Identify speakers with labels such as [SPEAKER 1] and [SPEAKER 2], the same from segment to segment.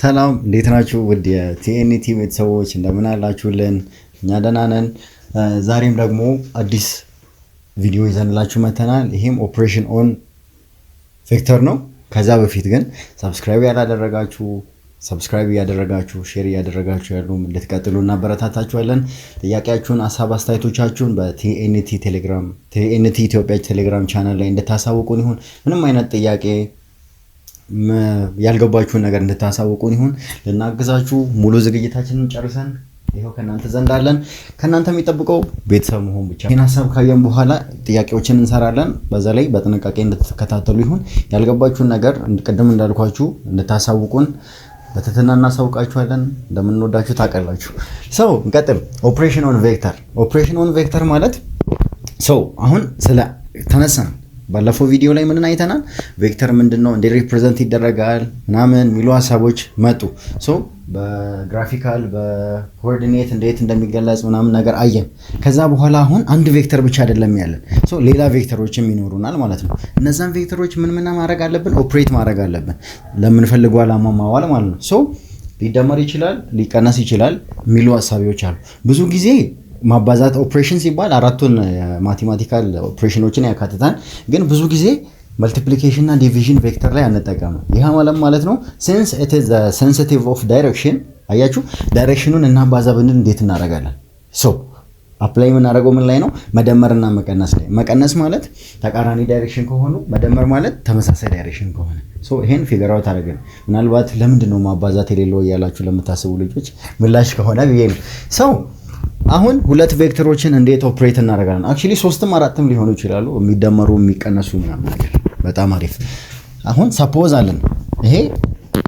[SPEAKER 1] ሰላም እንዴት ናችሁ? ውድ የቲኤንቲ ቤተሰቦች እንደምን አላችሁልን? እኛ ደህና ነን። ዛሬም ደግሞ አዲስ ቪዲዮ ይዘንላችሁ መተናል። ይሄም ኦፕሬሽን ኦን ቬክተር ነው። ከዛ በፊት ግን ሰብስክራይብ ያላደረጋችሁ ሰብስክራይብ እያደረጋችሁ ሼር እያደረጋችሁ ያሉ እንድትቀጥሉ እናበረታታችኋለን። ጥያቄያችሁን፣ ሀሳብ አስተያየቶቻችሁን በቲኤንቲ ቴሌግራም ቲኤንቲ ኢትዮጵያ ቴሌግራም ቻናል ላይ እንድታሳውቁን ይሁን። ምንም አይነት ጥያቄ ያልገባችሁን ነገር እንድታሳውቁን ይሁን። ልናግዛችሁ ሙሉ ዝግጅታችንን ጨርሰን ይሄው ከናንተ ዘንድ አለን። ከናንተ የሚጠብቀው ቤተሰብ መሆን ብቻ። ይህን ሀሳብ ካየን በኋላ ጥያቄዎችን እንሰራለን። በዛ ላይ በጥንቃቄ እንድትከታተሉ ይሁን። ያልገባችሁን ነገር ቅድም እንዳልኳችሁ እንድታሳውቁን በትህትና እናሳውቃችኋለን። እንደምንወዳችሁ ታውቃላችሁ። ሰው እንቀጥል። ኦፕሬሽን ኦን ቬክተር። ኦፕሬሽን ኦን ቬክተር ማለት ሰው አሁን ስለ ተነሳን ባለፈው ቪዲዮ ላይ ምንን አይተናል? ቬክተር ምንድነው፣ እንዴት ሪፕሬዘንት ይደረጋል ምናምን የሚሉ ሀሳቦች መጡ። ሶ በግራፊካል በኮኦርዲኔት እንዴት እንደሚገለጽ ምናምን ነገር አየን። ከዛ በኋላ አሁን አንድ ቬክተር ብቻ አይደለም ያለን፣ ሶ ሌላ ቬክተሮችም ይኖሩናል ማለት ነው። እነዛን ቬክተሮች ምን ማድረግ አለብን? ኦፕሬት ማድረግ አለብን፣ ለምንፈልገው ዓላማ ማዋል ማለት ነው። ሶ ሊደመር ይችላል፣ ሊቀነስ ይችላል የሚሉ ሀሳቢዎች አሉ። ብዙ ጊዜ ማባዛት ኦፕሬሽን ሲባል አራቱን ማቴማቲካል ኦፕሬሽኖችን ያካትታል። ግን ብዙ ጊዜ መልቲፕሊኬሽን እና ዲቪዥን ቬክተር ላይ አንጠቀምም። ይህ ማለት ነው ሲንስ ኢት ኢዝ ሴንሲቲቭ ኦፍ ዳይሬክሽን። አያችሁ፣ ዳይሬክሽኑን እናባዛ ብንል እንዴት እናደርጋለን? ሶ አፕላይ የምናደርገው ምን ላይ ነው? መደመርና መቀነስ ላይ። መቀነስ ማለት ተቃራኒ ዳይሬክሽን ከሆኑ፣ መደመር ማለት ተመሳሳይ ዳይሬክሽን ከሆነ። ሶ ይሄን ፊገር አውት አደረግን። ምናልባት ለምንድን ነው ማባዛት የሌለው እያላችሁ ለምታስቡ ልጆች ምላሽ ከሆነ ብዬ ነው። ሰው አሁን ሁለት ቬክተሮችን እንዴት ኦፕሬት እናደርጋለን? አክቹሊ ሶስትም አራትም ሊሆኑ ይችላሉ፣ የሚደመሩ የሚቀነሱ ምናምን ነገር። በጣም አሪፍ። አሁን ሰፖዝ አለን። ይሄ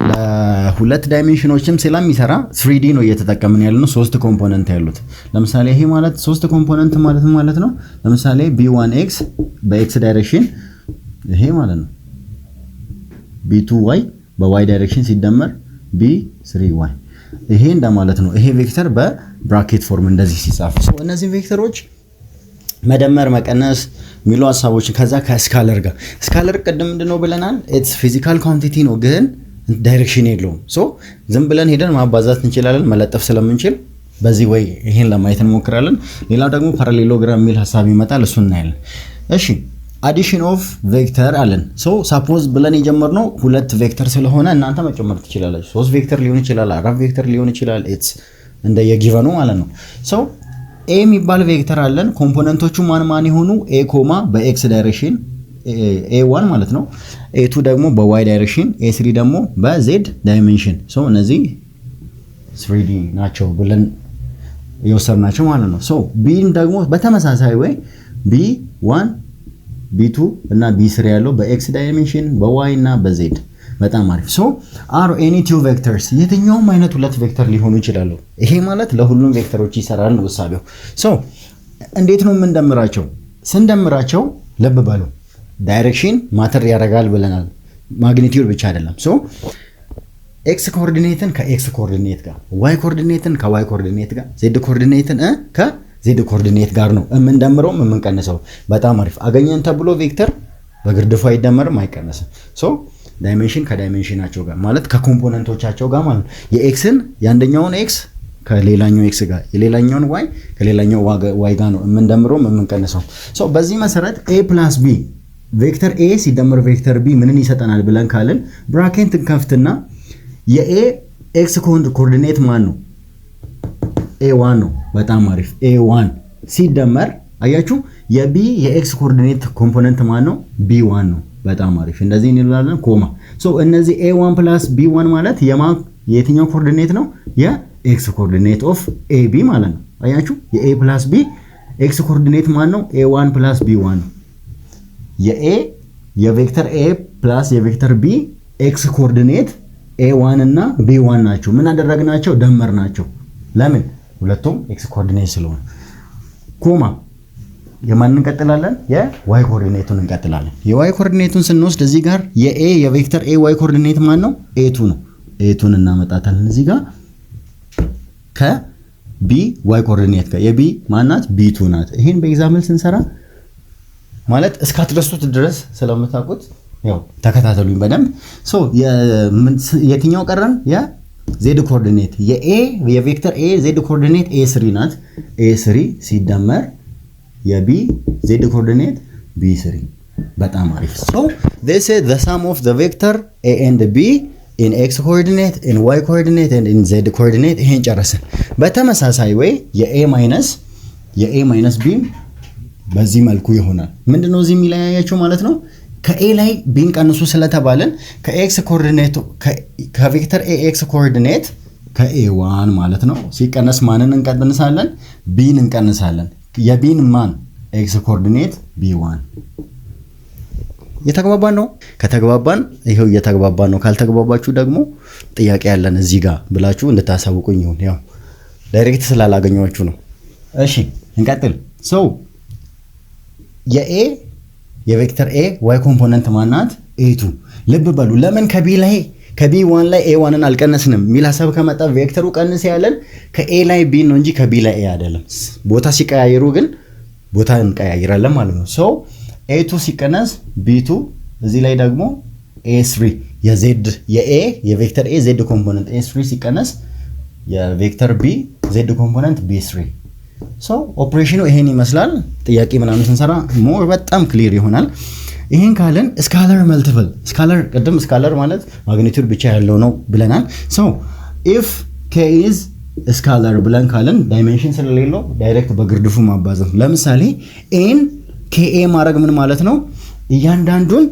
[SPEAKER 1] ለሁለት ዳይሜንሽኖችም ስለሚሰራ 3D ነው እየተጠቀምን ያለነው፣ ሶስት ኮምፖነንት ያሉት። ለምሳሌ ይሄ ማለት ሶስት ኮምፖነንት ማለት ነው። ለምሳሌ b1x በኤክስ ዳይሬክሽን ይሄ ማለት ነው፣ b2y በዋይ ዳይሬክሽን ሲደመር b3y ይሄ እንደማለት ነው። ይሄ ቬክተር በብራኬት ፎርም እንደዚህ ሲጻፍ እነዚህ ቬክተሮች መደመር መቀነስ የሚሉ ሀሳቦች። ከዛ ከስካለር ጋር ስካለር ቅድም ምንድነው ብለናል? ኢትስ ፊዚካል ኳንቲቲ ነው፣ ግን ዳይሬክሽን የለውም። ሶ ዝም ብለን ሄደን ማባዛት እንችላለን፣ መለጠፍ ስለምንችል በዚህ ወይ ይሄን ለማየት እንሞክራለን። ሌላው ደግሞ ፓራሌሎግራም የሚል ሀሳብ ይመጣል፣ እሱን እናያለን። እሺ አዲሽን ኦፍ ቬክተር አለን። ሶ ሳፖዝ ብለን የጀመርነው ሁለት ቬክተር ስለሆነ እናንተ መጨመር ትችላላችሁ። ሶስት ቬክተር ሊሆን ይችላል፣ አራት ቬክተር ሊሆን ይችላል። ኢትስ እንደ የጊቨኑ ማለት ነው። ሶ ኤ የሚባል ቬክተር አለን። ኮምፖነንቶቹ ማን የሆኑ? ኤ ኮማ በኤክስ ዳይሬክሽን ኤ1 ማለት ነው። ኤ2 ደግሞ በዋይ ዳይሬክሽን፣ ኤ3 ደግሞ በዜድ ዳይሜንሽን። ሶ እነዚህ 3D ናቸው ብለን የወሰድናቸው ማለት ነው። ሶ ቢን ደግሞ በተመሳሳይ ወይ ቢ1 ቢ2 እና ቢ3 ያለው በኤክስ ዳይሜንሽን በዋይ እና በዜድ። በጣም አሪፍ። ሶ አር ኤኒ ቱ ቬክተርስ፣ የትኛውም አይነት ሁለት ቬክተር ሊሆኑ ይችላሉ። ይሄ ማለት ለሁሉም ቬክተሮች ይሰራል ነው ሐሳቤው። ሶ እንዴት ነው የምንደምራቸው? ስንደምራቸው ልብ በሉ ዳይሬክሽን ማተር ያደርጋል ብለናል። ማግኒቲዩድ ብቻ አይደለም። ሶ ኤክስ ኮኦርዲኔትን ከኤክስ ኮኦርዲኔት ጋር፣ ዋይ ኮኦርዲኔትን ከዋይ ኮኦርዲኔት ጋር፣ ዜድ ኮኦርዲኔትን ዜድ ኮኦርዲኔት ጋር ነው የምንደምረው የምንቀንሰው። በጣም አሪፍ። አገኘን ተብሎ ቬክተር በግርድፉ አይደመርም አይቀነስም። ሶ ዳይሜንሽን ከዳይሜንሽናቸው ጋር ማለት ከኮምፖነንቶቻቸው ጋር ማለት የኤክስን የአንደኛውን ኤክስ ከሌላኛው ኤክስ ጋር የሌላኛውን ዋይ ከሌላኛው ዋይ ጋር ነው የምንደምረው የምንቀንሰው። ሶ በዚህ መሰረት ኤ ፕላስ ቢ ቬክተር ኤ ሲደመር ቬክተር ቢ ምንን ይሰጠናል ብለን ካልን ብራኬት እንከፍትና የኤ ኤክስ ኮኦርዲኔት ማን ነው? ኤ1 ነው። በጣም አሪፍ። ኤ1 ሲደመር አያችሁ የቢ የኤክስ ኮኦርዲኔት ኮምፖነንት ማን ነው? ቢ1 ነው። በጣም አሪፍ። እንደዚህ እንላለን ኮማ። ሶ እነዚህ ኤ1 ፕላስ ቢ1 ማለት የትኛው ኮኦርዲኔት ነው? የኤክስ ኮኦርዲኔት ኦፍ ኤቢ ማለት ነው። አያችሁ የኤ ፕላስ ቢ ኤክስ ኮኦርዲኔት ማን ነው? ኤ1 ፕላስ ቢ1 ነው። የቬክተር ኤ ፕላስ የቬክተር ቢ ኤክስ ኮኦርዲኔት ኤ1 እና ቢ1 ናቸው። ምን አደረግናቸው? ደመር ናቸው። ለምን? ሁለቱም ኤክስ ኮኦርዲኔት ስለሆነ። ኮማ የማን እንቀጥላለን? የዋይ ኮኦርዲኔቱን እንቀጥላለን። የዋይ ኮኦርዲኔቱን ስንወስድ እዚህ ጋር የኤ የቬክተር ኤ ዋይ ኮኦርዲኔት ማን ነው? ኤ2 ነው። ኤ2ን እናመጣታለን እዚህ ጋር ከቢ ዋይ ኮኦርዲኔት ጋር። የቢ ማናት? ቢ2 ናት። ይሄን በኤግዛምፕል ስንሰራ ማለት እስካትረሱት ድረስ ስለምታውቁት ያው ተከታተሉኝ በደንብ። ሶ የትኛው ቀረን? ዜድ ኮኦርዲኔት የቬክተር ኤ ዜድ ኮኦርዲኔት A3 ናት። A3 ሲደመር የቢ ዜድ ኮኦርዲኔት B3 በጣም አሪፍ። so this is the sum of the vector A and B in x coordinate in y coordinate and in z coordinate ይሄን ጨረስን። በተመሳሳይ ወይ የA ማይነስ B በዚህ መልኩ ይሆናል። ምንድነው እዚህ የሚለያያቸው ማለት ነው? ከA ላይ ቢን ቀንሱ ስለተባለን ከx ኮኦርዲኔት ከቬክተር AX ኮኦርዲኔት ከA1 ማለት ነው ሲቀነስ ማንን እንቀንሳለን? ቢን እንቀንሳለን። የቢን ማን x ኮኦርዲኔት B1 የተግባባን ነው። ከተግባባን ይሄው እየተግባባን ነው። ካልተግባባችሁ ደግሞ ጥያቄ ያለን እዚህ ጋር ብላችሁ እንድታሳውቁኝ ይሁን። ያው ዳይሬክት ስላላገኘኋችሁ ነው። እሺ እንቀጥል። ሶ የቬክተር A y ኮምፖነንት ማናት? A2 ልብ በሉ። ለምን ከB1 ላይ A1ን አልቀነስንም ሚል ሐሳብ ከመጣ ቬክተሩ ቀንስ ያለን ከA ላይ B ነው እንጂ ከB ላይ A አይደለም። ቦታ ሲቀያየሩ ግን ቦታ እንቀያይራለን ማለት ነው። ሶ A2 ሲቀነስ B2 እዚህ ላይ ደግሞ A3 የቬክተር A Z ኮምፖነንት A3 ሲቀነስ የቬክተር B Z ኮምፖነንት B3 ሶ ኦፕሬሽኑ ይሄን ይመስላል። ጥያቄ ምናምን ስንሰራ ሞር በጣም ክሊር ይሆናል። ይሄን ካለን ስካላር መልቲፕል ቅድም ስካላር ማለት ማግኒቲዩድ ብቻ ያለው ነው ብለናል። ሶ ኢፍ k is ስካላር ብለን ካለን ዳይሜንሽን ስለሌለው ዳይሬክት በግርድፉ ማባዛት። ለምሳሌ n kA ማድረግ ምን ማለት ነው? እያንዳንዱን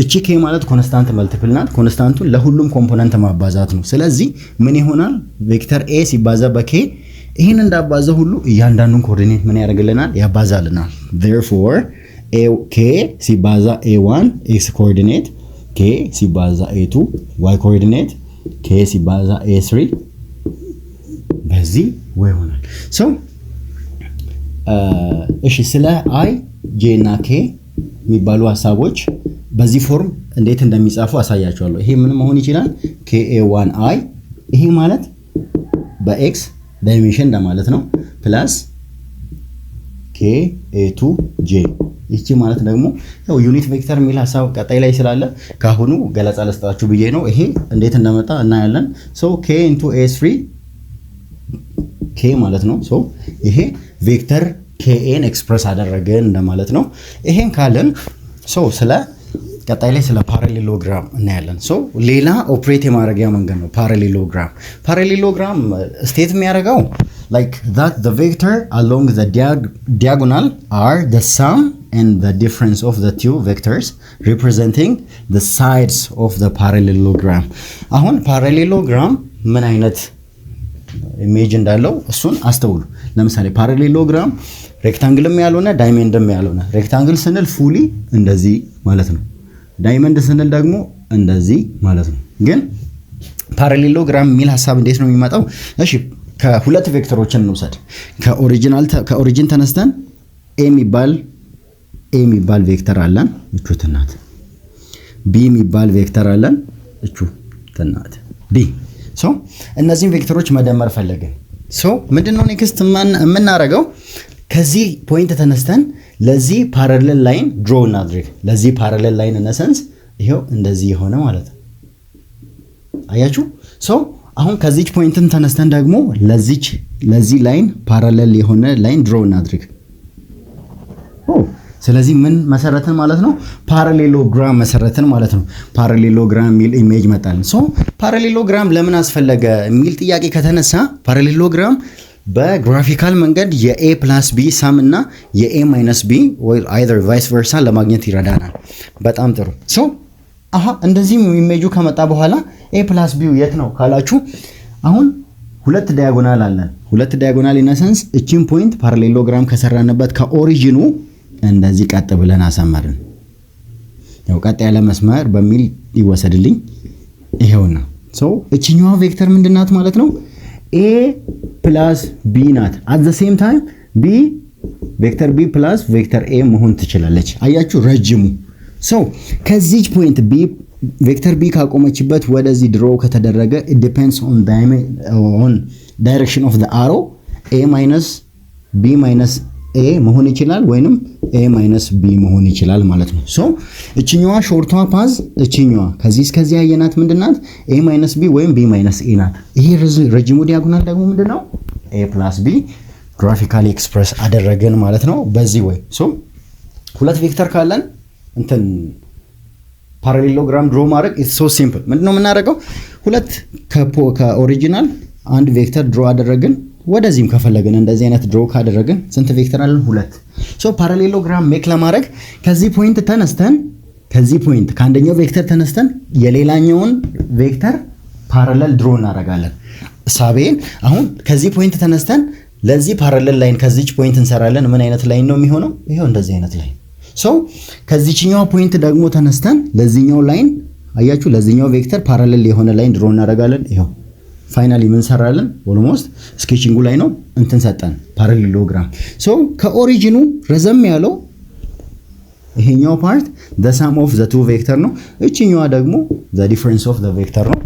[SPEAKER 1] እቺ k ማለት ኮንስታንት መልቲፕል ናት። ኮንስታንቱን ለሁሉም ኮምፖነንት ማባዛት ነው። ስለዚህ ምን ይሆናል? ቬክተር A ሲባዛ በk ይሄን እንዳባዛ ሁሉ እያንዳንዱን ኮኦርዲኔት ምን ያደርግልናል? ያባዛልናል። therefore k ሲባዛ A1 x ኮኦርዲኔት k ሲባዛ A2 y ኮኦርዲኔት k ሲባዛ A3 በዚህ ወይ ይሆናል። ሶ እሺ ስለ i j እና k የሚባሉ ሐሳቦች በዚህ ፎርም እንዴት እንደሚጻፉ አሳያችኋለሁ። ይሄ ምን መሆን ይችላል? ka1i ይሄ ማለት በx ዳይሜንሽን እንደማለት ነው ፕላስ ka2j ይቺ ማለት ደግሞ ያው ዩኒት ቬክተር የሚል ሐሳብ ቀጣይ ላይ ስላለ ካሁኑ ገለጻ ለስጣችሁ ብዬ ነው። ይሄ እንዴት እንደመጣ እናያለን። ሶ k * a3 k ማለት ነው። ሶ ይሄ ቬክተር kn ኤክስፕረስ አደረገን እንደማለት ነው። ይሄን ካለን ሶ ስለ ቀጣይ ላይ ስለ ፓራሌሎግራም እናያለን። ሶ ሌላ ኦፕሬት የማድረጊያ መንገድ ነው ፓራሌሎግራም ስቴት የሚያደርገው like that the vector along the diagonal are the sum and the difference of the two vectors representing the sides of the parallelogram። አሁን ፓራሌሎግራም ምን አይነት ኢሜጅ እንዳለው እሱን አስተውሉ። ለምሳሌ ፓራሌሎግራም ሬክታንግልም ያልሆነ ዳይመንድም ያልሆነ ሬክታንግል ስንል ፉሊ እንደዚህ ማለት ነው። ዳይመንድ ስንል ደግሞ እንደዚህ ማለት ነው። ግን ፓራሌሎግራም የሚል ሐሳብ እንዴት ነው የሚመጣው? እሺ ከሁለት ቬክተሮችን እንውሰድ። ከኦሪጂን ተነስተን a የሚባል ቬክተር አለን እቹ ተናት b የሚባል ቬክተር አለን እቹ ተናት b ሶ እነዚህን ቬክተሮች መደመር ፈለግን። ሶ ምንድነው ኔክስት የምናደርገው? ከዚህ ፖይንት ተነስተን ለዚህ ፓራሌል ላይን ድሮ እናድርግ። ለዚህ ፓራሌል ላይን እነሰንስ ይሄው እንደዚህ የሆነ ማለት ነው። አያችሁ? ሶ አሁን ከዚህ ፖይንትን ተነስተን ደግሞ ለዚህ ላይን ፓራሌል የሆነ ላይን ድሮ እናድርግ። ስለዚህ ምን መሰረትን ማለት ነው? ፓራሌሎግራም መሰረትን ማለት ነው። ፓራሌሎግራም የሚል ኢሜጅ መጣልን። ሶ ፓራሌሎግራም ለምን አስፈለገ የሚል ጥያቄ ከተነሳ ፓራሌሎግራም በግራፊካል መንገድ የa + b ሳም እና የa - b ወይ either vice versa ለማግኘት ይረዳናል። በጣም ጥሩ። ሶ እንደዚህ ኢሜጁ ከመጣ በኋላ a + b የት ነው ካላችሁ አሁን ሁለት ዳያጎናል አለን። ሁለት ዳያጎናል ኢነሰንስ እቺን ፖይንት ፓራሌሎግራም ከሰራንበት ከኦሪጂኑ እንደዚህ ቀጥ ብለን አሰመርን። ያው ቀጥ ያለ መስመር በሚል ይወሰድልኝ ይሄውና። ሶ እቺኛዋ ቬክተር ምንድናት ማለት ነው? a + b ናት። at the same time b ቬክተር b + ቬክተር a መሆን ትችላለች። አያችሁ ረጅሙ። ሶ ከዚህ ፖይንት b ቬክተር b ካቆመችበት ወደዚህ ድሮ ከተደረገ it depends on direction of the arrow a - b - ኤ መሆን ይችላል ወይንም ኤ ማይነስ ቢ መሆን ይችላል ማለት ነው። ሶ እቺኛዋ ሾርቷ ፓዝ እቺኛዋ ከዚህ እስከዚህ ያየናት ምንድናት? ኤ ማይነስ ቢ ወይም ቢ ማይነስ ኤ ናት። ይሄ ረጅሙ ዲያጎናል ደግሞ ምንድነው? ኤ ፕላስ ቢ ግራፊካሊ ኤክስፕረስ አደረገን ማለት ነው በዚህ ወይ። ሶ ሁለት ቬክተር ካለን እንትን ፓራሌሎግራም ድሮ ማድረግ ኢትስ ሶ ሲምፕል። ምንድነው የምናደርገው? ሁለት ከኦሪጂናል አንድ ቬክተር ድሮ አደረግን። ወደዚህም ከፈለግን እንደዚህ አይነት ድሮ ካደረግን ስንት ቬክተር አለን? ሁለት። ሶ ፓራሌሎግራም ሜክ ለማድረግ ከዚህ ፖይንት ተነስተን ከዚህ ፖይንት ከአንደኛው ቬክተር ተነስተን የሌላኛውን ቬክተር ፓራሌል ድሮ እናደርጋለን። ሳቤን አሁን ከዚህ ፖይንት ተነስተን ለዚህ ፓራሌል ላይን ከዚች ፖይንት እንሰራለን። ምን አይነት ላይን ነው የሚሆነው? ይሄው እንደዚህ አይነት ላይን። ሶ ከዚህኛው ፖይንት ደግሞ ተነስተን ለዚህኛው ላይን አያችሁ፣ ለዚህኛው ቬክተር ፓራሌል የሆነ ላይን ድሮ እናደርጋለን። ይሄው ፋይናሊ ምን ሰራለን? ኦልሞስት ስኬቺንጉ ላይ ነው እንትን ሰጠን ፓራሌሎግራም። ሶ ከኦሪጂኑ ረዘም ያለው ይሄኛው ፓርት the sum of the two ቬክተር ነው። እቺኛዋ ደግሞ the difference of the ቬክተር ነው።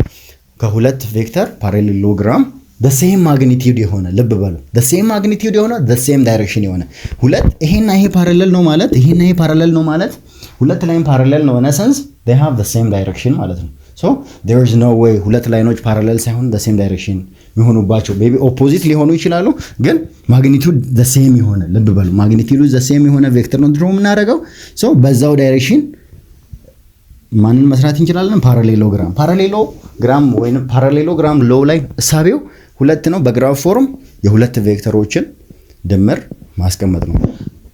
[SPEAKER 1] ከሁለት ቬክተር ፓራሌሎግራም the same magnitude የሆነ ልብ በሉ the same magnitude የሆነ the same direction የሆነ ሁለት ይሄና ይሄ ፓራሌል ነው ማለት ይሄና ይሄ ፓራሌል ነው ማለት ሁለት ላይን ፓራሌል ነው in a sense they have the same direction ማለት ነው። So there is no way ሁለት ላይኖች ፓራሌል ሳይሆን the same direction የሚሆኑባቸው maybe opposite ሊሆኑ ይችላሉ ግን magnitude the same የሆነ ልብ በሉ magnitude the same የሆነ ቬክተር ነው ድሮ የምናደርገው። So በዛው ዳይሬክሽን ማንን መስራት እንችላለን? ፓራሌሎግራም ወይም ፓራሌሎግራም ሎው ላይ እሳቤው ሁለት ነው። በግራፍ ፎርም የሁለት ቬክተሮችን ድምር ማስቀመጥ ነው።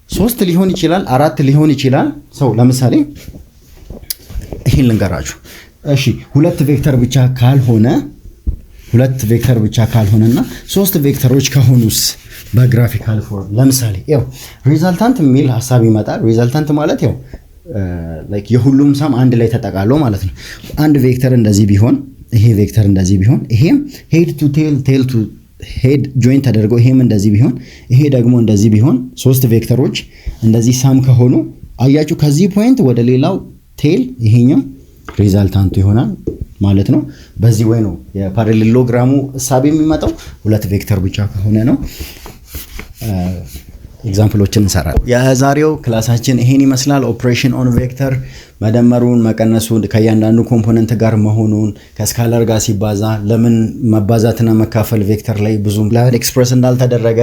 [SPEAKER 1] ሶስት ሊሆን ይችላል፣ አራት ሊሆን ይችላል። ሰው ለምሳሌ ይሄን ልንገራችሁ። እሺ ሁለት ቬክተር ብቻ ካልሆነና ሶስት ቬክተሮች ከሆኑስ በግራፊካል ፎርም ለምሳሌ ያው ሪዛልታንት የሚል ሐሳብ ይመጣል። ሪዛልታንት ማለት ያው ላይክ የሁሉም ሰም አንድ ላይ ተጠቃሎ ማለት ነው። አንድ ቬክተር እንደዚህ ቢሆን ይሄ ቬክተር እንደዚህ ቢሆን ይሄም ሄድ ቱ ቴል ቱ ሄድ ጆይንት ተደርገው ይሄም እንደዚህ ቢሆን ይሄ ደግሞ እንደዚህ ቢሆን ሶስት ቬክተሮች እንደዚህ ሳም ከሆኑ አያችሁ ከዚህ ፖይንት ወደ ሌላው ቴል ይሄኛው ሪዛልታንቱ ይሆናል ማለት ነው። በዚህ ወይ ነው የፓራሌሎግራሙ ሐሳብ የሚመጣው ሁለት ቬክተር ብቻ ከሆነ ነው። ኤግዛምፕሎችን እንሰራለን። የዛሬው ክላሳችን ይሄን ይመስላል። ኦፕሬሽን ኦን ቬክተር መደመሩን መቀነሱን ከእያንዳንዱ ኮምፖነንት ጋር መሆኑን ከስካለር ጋር ሲባዛ ለምን መባዛትና መካፈል ቬክተር ላይ ብዙም ላይን ኤክስፕረስ እንዳልተደረገ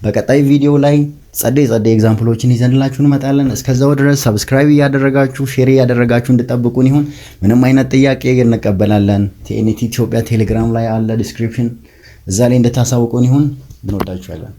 [SPEAKER 1] በቀጣይ ቪዲዮ ላይ ጸዴ ኤግዛምፕሎችን ይዘንላችሁ እንመጣለን። እስከዛው ድረስ ሰብስክራይብ ያደረጋችሁ ሼር ያደረጋችሁ እንድጠብቁን ይሁን። ምንም አይነት ጥያቄ እንቀበላለን። TNT ኢትዮጵያ ቴሌግራም ላይ አለ ዲስክሪፕሽን፣ እዛ ላይ እንድታሳውቁን ይሁን። እንወዳችኋለን።